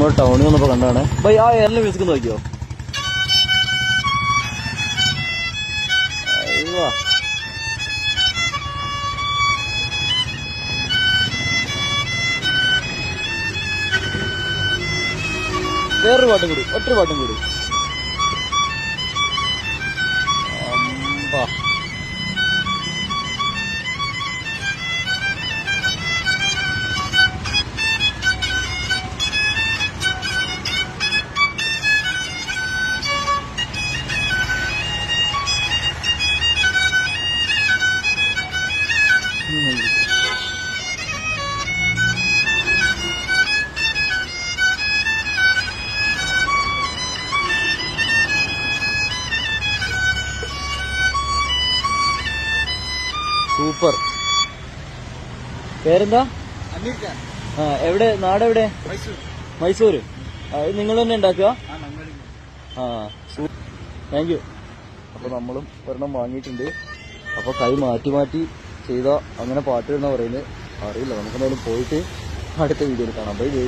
നമ്മൾ ടൗണിൽ വന്നപ്പോ കണ്ടാണ്. ബൈ ആ എയറിലെ മ്യൂസിക് നോക്കിയോ? അയ്യോ വേറൊരു പാട്ടും കൂടി, ഒറ്റൊരു പാട്ടും കൂടി. അമ്പാ സൂപ്പർ. പേരെന്താ? എവിടെ നാടെവിടെ? മൈസൂര്. നിങ്ങൾ തന്നെ ഉണ്ടാക്കുക? Thank you. അപ്പൊ നമ്മളും ഒരെണ്ണം വാങ്ങിയിട്ടുണ്ട്. അപ്പൊ കൈ മാറ്റി മാറ്റി ചെയ്ത അങ്ങനെ പാട്ട് എന്ന് പറയുന്നത് അറിയില്ല. നമുക്കെന്തായാലും പോയിട്ട് അടുത്ത വീഡിയോയിൽ കാണാം. ബൈ.